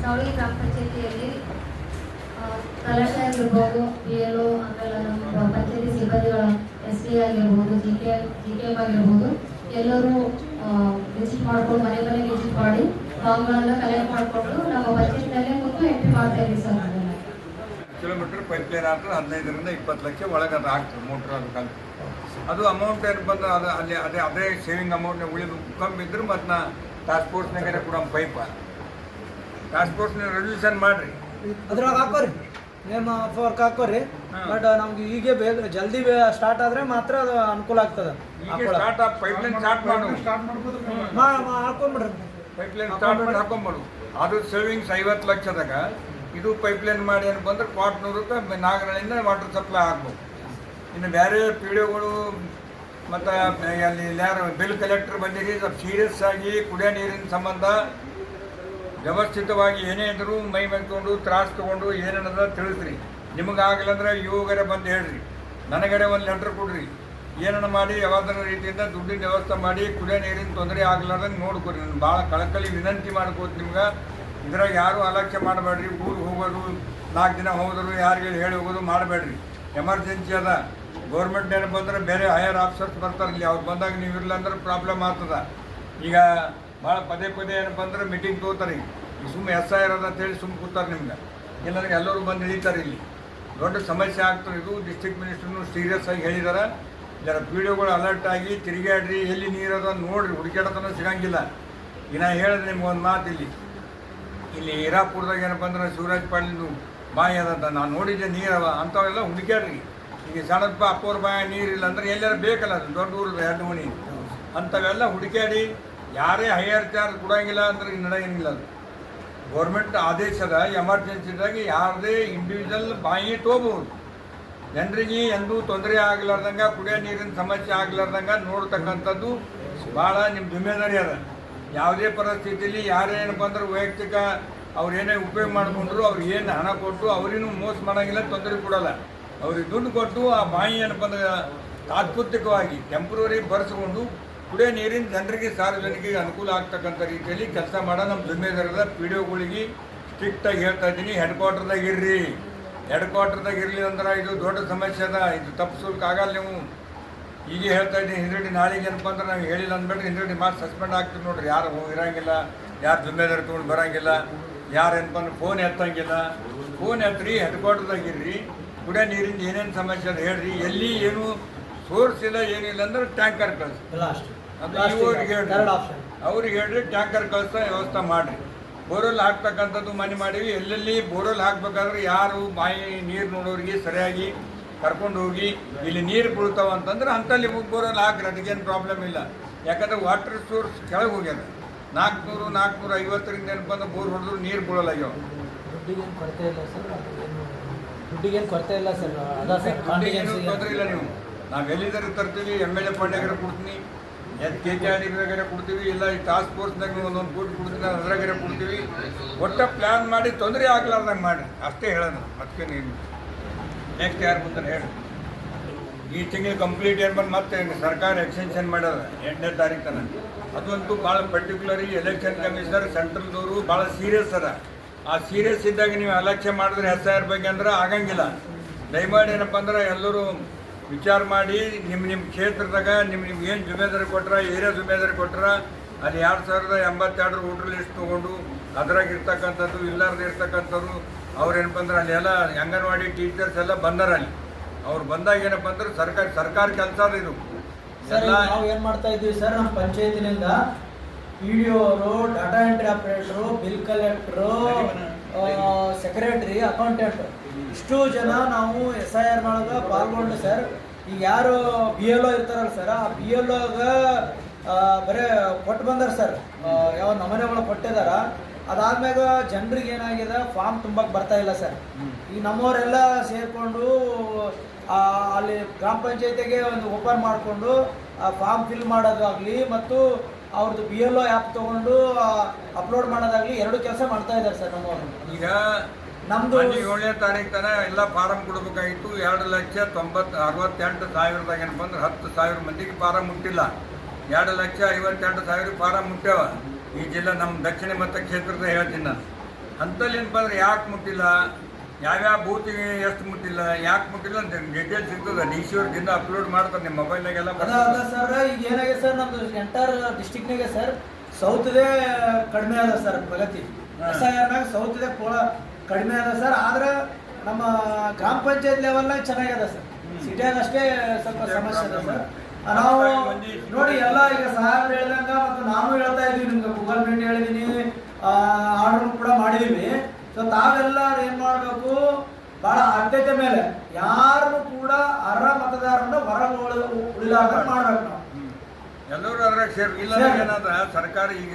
ನವಳಿ ಗ್ರಾಮ ಪಂಚಾಯತಿಯಲ್ಲಿ ತಲಾಟೆ ಆಗಿರ್ಬೋದು, PLO, ಆಮೇಲೆ ನಮ್ಮ ಪಂಚಾಯತಿ ಸಿಬ್ಬಂದಿಗಳ ST ಆಗಿರ್ಬೋದು, GKM ಆಗಿರ್ಬೋದು, ಎಲ್ಲರೂ ವಿಸಿಟ್ ಮಾಡಿಕೊಂಡು ಮನೆ ವಿಸಿಟ್ ಮಾಡಿ ಫಾರ್ಮ್ಗಳನ್ನ ಕಲೆಕ್ಟ್ ಮಾಡಿಕೊಂಡು ನಮ್ಮ ಪಂಚಾಯತಿನಲ್ಲೇ ಕೂತು ಎಂಟ್ರಿ ಮಾಡ್ತಾ ಇದ್ದೀವಿ ಸರ್. ಕಿಲೋಮೀಟರ್ ಪೈಪ್ಲೈನ್ ಹಾಕಿದ್ರೆ 15ರಿಂದ 20 ಲಕ್ಷ ಒಳಗೆ ಅದು ಆಗ್ತದೆ ಮೋಟ್ರ್ ಅದು ಕಲ್ತು. ಅದು ಅಮೌಂಟ್ ಏನು ಬಂದು ಅದು ಅಲ್ಲಿ ಅದೇ ಸೇವಿಂಗ್ ಅಮೌಂಟ್ನ ಉಳಿದು ಕಮ್ಮಿ ಇದ್ರೆ ಮತ್ತು ನಾ ಟಾಸ್ಕ್ ಫೋರ್ಸ್ನಾಗೆ ಕೂಡ ಪೈಪ ಟಾಸ್ಕ್ ಫೋರ್ಸ್ನ ರೆಸಲ್ಯೂಷನ್ ಮಾಡಿರಿ, ಅದ್ರಾಗ ಹಾಕೋರಿ ನೇಮ್ ವರ್ಕ್ ಹಾಕೋರಿ. ಬಟ್ ನಮ್ಗೆ ಈಗ ಬೇಗ ಜಲ್ದಿ ಸ್ಟಾರ್ಟ್ ಆದರೆ ಮಾತ್ರ ಅದು ಅನುಕೂಲ ಆಗ್ತದೆ. ಈಗ ಸ್ಟಾರ್ಟ್ ಪೈಪ್ಲೈನ್ ಸ್ಟಾರ್ಟ್ ಹಾಕೊಂಡ್ಬಿಡ್ರಿ, ಪೈಪ್ಲೈನ್ ಸ್ಟಾರ್ಟ್ ಮಾಡಿ ಹಾಕೊಂಡ್ಬಿಡು. ಅದು ಸೇವಿಂಗ್ಸ್ 50 ಲಕ್ಷದಾಗ ಇದು ಪೈಪ್ಲೈನ್ ಮಾಡಿ ಏನು ಬಂದ್ರೆ 400 ನಾಗರಳ್ಳಿಯಿಂದ ವಾಟರ್ ಸಪ್ಲೈ ಆಗ್ಬೋದು. ಇನ್ನು ಬೇರೆ PDOಗಳು ಮತ್ತು ಅಲ್ಲಿ ಯಾರು ಬಿಲ್ ಕಲೆಕ್ಟರ್ ಬಂದಿರಿ ಸ್ವಲ್ಪ ಸೀರಿಯಸ್ ಆಗಿ ಕುಡಿಯೋ ನೀರಿನ ಸಂಬಂಧ ವ್ಯವಸ್ಥಿತವಾಗಿ ಏನೇ ಇದ್ದರೂ ಮೈ ತೊಗೊಂಡು ತ್ರಾಸು ತೊಗೊಂಡು ಏನೇನದ ತಿಳಿಸ್ರಿ. ನಿಮಗಾಗಲಂದ್ರೆ ಇವಾಗರೆ ಬಂದು ಹೇಳ್ರಿ, ನನಗರೆ ಒಂದು ಲೆಟ್ರ್ ಕೊಡ್ರಿ, ಏನನ್ನ ಮಾಡಿ ಯಾವ್ದಾರ ರೀತಿಯಿಂದ ದುಡ್ಡಿನ ವ್ಯವಸ್ಥೆ ಮಾಡಿ ಕುಡಿಯೋ ನೀರಿನ ತೊಂದರೆ ಆಗ್ಲಾರ್ದಂಗೆ ನೋಡ್ಕೊರಿ. ನಾನು ಭಾಳ ಕಳಕಳಿ ವಿನಂತಿ ಮಾಡ್ಕೋತ ನಿಮ್ಗೆ. ಇದ್ರಾಗ ಯಾರೂ ಅಲಕ್ಷ್ಯ ಮಾಡಬೇಡ್ರಿ. ಊರಿಗೆ ಹೋಗೋದು 4 ದಿನ ಹೋದರು ಯಾರಿಗೆ ಹೇಳಿ ಹೋಗೋದು ಮಾಡಬೇಡ್ರಿ. ಎಮರ್ಜೆನ್ಸಿ ಅದ. ಗೌರ್ಮೆಂಟ್ ಏನು ಬಂದರೆ ಬೇರೆ ಹೈಯರ್ ಆಫೀಸರ್ಸ್ ಬರ್ತಾರೆ ಇಲ್ಲಿ, ಅವ್ರು ಬಂದಾಗ ನೀವು ಇರಲಿಲ್ಲ ಅಂದ್ರೆ ಪ್ರಾಬ್ಲಮ್ ಆಗ್ತದೆ. ಈಗ ಭಾಳ ಪದೇ ಏನು ಬಂದ್ರೆ ಮೀಟಿಂಗ್ ತೊಗೋತಾರೆ. ಈಗ ಸುಮ್ಮನೆ SIR ಅದ ಅಂತೇಳಿ ಸುಮ್ಮನೆ ಕೂತಾರೆ ನಿಮ್ಗೆ. ಇಲ್ಲಾಂದ್ರೆ ಎಲ್ಲರೂ ಬಂದು ಇಳಿತಾರೆ. ಇಲ್ಲಿ ದೊಡ್ಡ ಸಮಸ್ಯೆ ಆಗ್ತದೆ. ಇದು ಡಿಸ್ಟ್ರಿಕ್ಟ್ ಮಿನಿಸ್ಟ್ರೂ ಸೀರಿಯಸ್ ಆಗಿ ಹೇಳಿದ್ದಾರೆ. ಜರ PDOಗಳು ಅಲರ್ಟ್ ಆಗಿ ತಿರುಗಾಡ್ರಿ, ಎಲ್ಲಿ ನೀರದ ನೋಡಿರಿ, ಹುಡುಕಾಡತನ ಸಿಗಂಗಿಲ್ಲ. ಈಗ ನಾ ಹೇಳಿದ್ರೆ ನಿಮ್ಗೆ ಒಂದು ಮಾತು, ಇಲ್ಲಿ ಹೀರಾಪುರದಾಗ ಏನಪ್ಪ ಅಂದ್ರೆ ಶಿವರಾಜ್ ಪಾಟೀಲ್ದು ಬಾಯಿ ಅದಂತ ನಾನು ನೋಡಿದ್ದೆ, ನೀರವ ಅಂಥವೆಲ್ಲ ಹುಡುಕ್ಯಾಡ್ರಿ. ಈಗ ಸಣ್ಣಪ್ಪ ಅಪ್ಪವ್ರ ಬಾಯ ನೀರಿಲ್ಲ ಅಂದ್ರೆ ಎಲ್ಲಾರ ಬೇಕಲ್ಲ, ಅದು ದೊಡ್ಡ ಊರದ 2 ಮನೆ ಅಂಥವೆಲ್ಲ ಹುಡುಕ್ಯಾಡಿ. ಯಾರೇ ಹೈಯರ್ ಚಾರ್ಜ್ ಕೊಡೋಂಗಿಲ್ಲ ಅಂದ್ರೆ ನಡೆಯಂಗಿಲ್ಲ. ಅದು ಗೌರ್ಮೆಂಟ್ ಆದೇಶದ ಎಮರ್ಜೆನ್ಸಿದಾಗಿ ಯಾರದೇ ಇಂಡಿವಿಜುವಲ್ ಬಾಯಿ ತೊಗೋಬಹುದು. ಜನರಿಗೆ ಎಂದೂ ತೊಂದರೆ ಆಗ್ಲಾರ್ದಂಗೆ, ಕುಡಿಯೋ ನೀರಿನ ಸಮಸ್ಯೆ ಆಗ್ಲಾರ್ದಂಗೆ ನೋಡ್ತಕ್ಕಂಥದ್ದು ಭಾಳ ನಿಮ್ಮ ಜಿಮ್ಮೆದಾರಿ ಅದ. ಯಾವುದೇ ಪರಿಸ್ಥಿತಿಯಲ್ಲಿ ಯಾರೇನಪ್ಪ ಅಂದ್ರೆ ವೈಯಕ್ತಿಕ ಅವ್ರೇನೇ ಉಪಯೋಗ ಮಾಡಿಕೊಂಡ್ರು ಅವ್ರಿಗೆ ಏನು ಹಣ ಕೊಟ್ಟು ಅವ್ರಿಗೂ ಮೋಸ ಮಾಡೋಂಗಿಲ್ಲ, ತೊಂದರೆ ಕೊಡೋಲ್ಲ. ಅವ್ರಿಗೆ ದುಡ್ಡು ಕೊಟ್ಟು ಆ ಬಾಯಿ ಏನಪ್ಪ ಅಂದ್ರೆ ತಾತ್ಪೂರ್ತಿಕವಾಗಿ ಟೆಂಪ್ರವರಿ ಬರೆಸ್ಕೊಂಡು ಕುಡಿಯೋ ನೀರಿನ ಜನರಿಗೆ ಸಾರ್ವಜನಿಕರಿಗೆ ಅನುಕೂಲ ಆಗ್ತಕ್ಕಂಥ ರೀತಿಯಲ್ಲಿ ಕೆಲಸ ಮಾಡೋ ನಮ್ಮ ಜಿಮ್ಮೆದಾರದ PDOಗಳಿಗೆ ಸ್ಟ್ರಿಕ್ಟಾಗಿ ಹೇಳ್ತಾ ಇದ್ದೀನಿ. ಹೆಡ್ ಕ್ವಾರ್ಟರ್ದಾಗ ಇರ್ರಿ. ಇರಲಿ ಅಂದ್ರೆ ಇದು ದೊಡ್ಡ ಸಮಸ್ಯೆ ಅದ. ಇದು ತಪ್ಪಿಸೋಕ್ಕಾಗಲ್ಲ. ನೀವು ಈಗ ಹೇಳ್ತಾ ಇದ್ದೀನಿ. ಹಿಂದಡಿ ನಾಳೆಗೆ ಏನಪ್ಪ ಅಂದ್ರೆ ನಾವು ಹೇಳಿಲ್ಲ ಅಂದ್ಬಿಟ್ರೆ ಹಿಂದಡಿ ಮಾತು ಸಸ್ಪೆಂಡ್ ಆಗ್ತೀವಿ ನೋಡ್ರಿ. ಯಾರು ಇರೋಂಗಿಲ್ಲ, ಯಾರು ಜಿಮ್ಮೆದಾರಿ ತೊಗೊಂಡು ಬರೋಂಗಿಲ್ಲ, ಯಾರು ಏನಪ್ಪ ಅಂದ್ರೆ ಫೋನ್ ಎತ್ತಂಗಿಲ್ಲ. ಫೋನ್ ಎತ್ತರಿ, ಹೆಡ್ ಕ್ವಾರ್ಟರ್ದಾಗ ಇರ್ರಿ. ಕುಡಿಯೋ ನೀರಿಂದ ಏನೇನು ಸಮಸ್ಯೆ ಅದು ಹೇಳ್ರಿ. ಎಲ್ಲಿ ಏನು ಸೋರ್ಸ್ ಇಲ್ಲ ಏನಿಲ್ಲ ಅಂದ್ರೆ ಟ್ಯಾಂಕರ್ ಕಳಿಸಿ. ಅದು ಅವ್ರಿಗೆ ಹೇಳ್ರಿ, ಟ್ಯಾಂಕರ್ ಕಳಿಸ್ತಾ ವ್ಯವಸ್ಥೆ ಮಾಡಿರಿ. ಬೋರ್ವೆಲ್ ಹಾಕ್ತಕ್ಕಂಥದ್ದು ಮನೆ ಮಾಡೀವಿ. ಎಲ್ಲೆಲ್ಲಿ ಬೋರ್ವೆಲ್ ಹಾಕ್ಬೇಕಾದ್ರೆ ಯಾರು ಬಾಯಿ ನೀರು ನೋಡೋರಿಗೆ ಸರಿಯಾಗಿ ಕರ್ಕೊಂಡು ಹೋಗಿ ಇಲ್ಲಿ ನೀರು ಬೀಳ್ತಾವ ಅಂತಂದ್ರೆ ಅಂಥಲ್ಲಿ ಬೋರ್ವೆಲ್ ಹಾಕ್ರಿ, ಅದಕ್ಕೇನು ಪ್ರಾಬ್ಲಮ್ ಇಲ್ಲ. ಯಾಕಂದ್ರೆ ವಾಟರ್ ಸೋರ್ಸ್ ಕೆಳಗೆ ಹೋಗ್ಯದ. 400-450ರಿಂದ ಏನಪ್ಪ ಅಂದ್ರೆ ಬೋರ್ ಹೊಡೆದ್ರು ನೀರು ಬೀಳಲಾಗ್ಯಾವ. ದುಡ್ಡಿಗೇನು ಕೊರತೆ ಇಲ್ಲ ಸರ್. ತೊಂದರೆ ಇಲ್ಲ. ನೀವು ನಾವು ಎಲ್ಲಿದ್ದಾರೆ ತರ್ತೀವಿ. MLA ಪಾಂಡ್ಯಾಗರ ಕೊಡ್ತೀನಿ, KKR ಕೊಡ್ತೀವಿ, ಇಲ್ಲ ಈ ಟಾಸ್ಕ್ ಫೋರ್ಸ್ನಾಗ ಒಂದೊಂದು ಕೋಟಿ ಕೊಡ್ತೀನಿ, ಅದ್ರಾಗರೆ ಕೊಡ್ತೀವಿ. ಒಟ್ಟ ಪ್ಲ್ಯಾನ್ ಮಾಡಿ ತೊಂದರೆ ಆಗ್ಲಾರ್ದಂಗೆ ಮಾಡಿ ಅಷ್ಟೇ ಹೇಳೋಣ. ಮತ್ತೆ ನೀವು ನೆಕ್ಸ್ಟ್ ಯಾರು ಬಂದರೆ ಹೇಳಿ. ಈ ತಿಂಗಳು ಕಂಪ್ಲೀಟ್ ಏನು ಬಂದು ಮತ್ತೆ ಸರ್ಕಾರ ಎಕ್ಸ್ಟೆನ್ಷನ್ ಮಾಡ್ಯದ 8ನೇ ತಾರೀಕು ತನಕ. ಅದಂತೂ ಭಾಳ ಪರ್ಟಿಕ್ಯುಲರಿ ಎಲೆಕ್ಷನ್ ಕಮಿಷನರ್ ಸೆಂಟ್ರಲ್ದವರು ಭಾಳ ಸೀರಿಯಸ್ ಅದ. ಆ ಸೀರಿಯಸ್ ಇದ್ದಾಗ ನೀವು ಅಲಕ್ಷ್ಯ ಮಾಡಿದ್ರೆ SIR ಬಗ್ಗೆ ಅಂದ್ರೆ ಆಗಂಗಿಲ್ಲ. ದಯಮಾಡಿ ಏನಪ್ಪ ಅಂದ್ರೆ ಎಲ್ಲರೂ ವಿಚಾರ ಮಾಡಿ ನಿಮ್ಮ ಕ್ಷೇತ್ರದಾಗ ನಿಮ್ಗೆ ಏನು ಜಿಮ್ಮೆದಾರಿ ಕೊಟ್ರ, ಏರಿಯಾ ಜಿಮ್ಮೆದಾರಿ ಕೊಟ್ರ, ಅಲ್ಲಿ 2082 ವೋಟರ್ ಲಿಸ್ಟ್ ತೊಗೊಂಡು ಅದ್ರಾಗ ಇರ್ತಕ್ಕಂಥದ್ದು ಇಲ್ಲಾರ್ದು ಇರ್ತಕ್ಕಂಥವ್ರು ಅವ್ರೇನಪ್ಪ ಅಂದ್ರೆ ಅಲ್ಲಿ ಎಲ್ಲ ಅಂಗನವಾಡಿ ಟೀಚರ್ಸ್ ಎಲ್ಲ ಬಂದಾರ. ಅಲ್ಲಿ ಅವ್ರು ಬಂದಾಗ ಏನಪ್ಪ ಅಂದ್ರೆ ಸರ್ಕಾರ ಕೆಲಸ ಅದು. ಇದು ನಾವು ಏನು ಮಾಡ್ತಾ ಇದ್ದೀವಿ ಸರ್, ನಮ್ಮ ಪಂಚಾಯತಿನಿಂದ PDOರು, data entry operator, bill collector, secretary, accountant ಇಷ್ಟು ಜನ ನಾವು SIR ಒಳಗೆ ಪಾಲ್ಗೊಂಡು ಸರ್. ಈಗ ಯಾರು BLO ಇರ್ತಾರಲ್ಲ ಸರ್, ಆ BLOಗ ಬರೀ ಕೊಟ್ಟು ಬಂದಾರ ಸರ್. ಯಾವ ನಮೂನೆಗಳು ಕೊಟ್ಟಿದಾರ. ಅದಾದ್ಮ್ಯಾಗ ಜನರಿಗೆ ಏನಾಗಿದೆ, ಫಾರ್ಮ್ ತುಂಬಕ್ಕೆ ಬರ್ತಾ ಇಲ್ಲ ಸರ್. ಈಗ ನಮ್ಮವರೆಲ್ಲ ಸೇರಿಕೊಂಡು ಅಲ್ಲಿ ಗ್ರಾಮ ಪಂಚಾಯತಿಗೆ ಒಂದು ಓಪನ್ ಮಾಡಿಕೊಂಡು ಫಾರ್ಮ್ ಫಿಲ್ ಮಾಡೋದಾಗಲಿ ಮತ್ತು ಅವ್ರದ್ದು BLO ಆ್ಯಪ್ ತೊಗೊಂಡು ಅಪ್ಲೋಡ್ ಮಾಡೋದಾಗಲಿ 2 ಕೆಲಸ ಮಾಡ್ತಾ ಇದ್ದಾರೆ ಸರ್ ನಮ್ಮವರು. ಈಗ ನಮ್ಮದು 7ನೇ ತಾರೀಕು ತನಕ ಎಲ್ಲ ಫಾರಮ್ ಕೊಡಬೇಕಾಗಿತ್ತು. 2,68,000 ಏನಪ್ಪ ಅಂದ್ರೆ 10,000 ಮಂದಿಗೆ ಫಾರಮ್ ಮುಟ್ಟಿಲ್ಲ. 2,52,000 ಫಾರಮ್ ಮುಟ್ಟ್ಯಾವ. ಈ ಜಿಲ್ಲೆ ನಮ್ಮ ದಕ್ಷಿಣ ಮತಕ್ಷೇತ್ರದ ಹೇಳ್ತೀನಿ ನಾನು. ಅಂತಲ್ಲಿ ಏನಪ್ಪ ಅಂದ್ರೆ ಯಾಕೆ ಮುಟ್ಟಿಲ್ಲ, ಯಾವ್ಯಾವ ಬೂತಿಗೆ ಎಷ್ಟು ಮುಟ್ಟಿಲ್ಲ, ಯಾಕೆ ಮುಟ್ಟಿಲ್ಲ ಅಂತ ಡೀಟೇಲ್ಸ್ ಸಿಗ್ತದೆ. DC ಅವ್ರು ದಿನ ಅಪ್ಲೋಡ್ ಮಾಡ್ತಾರೆ ನಿಮ್ಮ ಮೊಬೈಲ್ನಾಗೆಲ್ಲ. ಅದ ಸರ್ ಈಗ ಏನಾಗಿದೆ ಸರ್ ನಮ್ದು ಎಂಟರ್ ಡಿಸ್ಟಿಕ್ನಾಗೆ ಸರ್ ಸೌತ್ದೇ ಕಡಿಮೆ ಅದ ಸರ್ ಪ್ರಗತಿ. SIRನಾಗ ಸೌತ್ದೇ ಕಡಿಮೆ ಅದ ಸರ್. ಆದ್ರೆ ನಮ್ಮ ಗ್ರಾಮ ಪಂಚಾಯತ್ ಲೆವೆಲ್ನಾಗ ಚೆನ್ನಾಗದ ಸರ್. ಸಿಟಿಯಾಗ ಅಷ್ಟೇ ಸ್ವಲ್ಪ ಸಮಸ್ಯೆ ಅದ ಸರ್. ನಾವು ನೋಡಿ ಎಲ್ಲ ಈಗ ಸಾಹೇಬ್ರು ಹೇಳ್ದಂಗ ಮತ್ತು ನಾನು ಹೇಳ್ತಾ ಇದ್ದೀವಿ, ನಿಮ್ಗೆ ಗೂಗಲ್ ಮೀಟ್ ಹೇಳಿದೀನಿ, ಆರ್ಡರ್ ಕೂಡ ಮಾಡಿದೀವಿ. ಸೊ ತಾವೆಲ್ಲ ಏನ್ ಮಾಡ್ಬೇಕು, ಬಹಳ ಆದ್ಯತೆ ಮೇಲೆ ಯಾರನ್ನು ಕೂಡ ಅರ್ಹ ಮತದಾರರನ್ನ ಹೊರಗೆ ಉಳಿಲಾರ್ದಂಗೆ ಮಾಡ್ಬೇಕು ನಾವು. ಎಲ್ಲರೂ ಅದ್ರಾಗ ಸೇರ್ ಇಲ್ಲ. ಏನಾದ್ರ ಸರ್ಕಾರ ಈಗ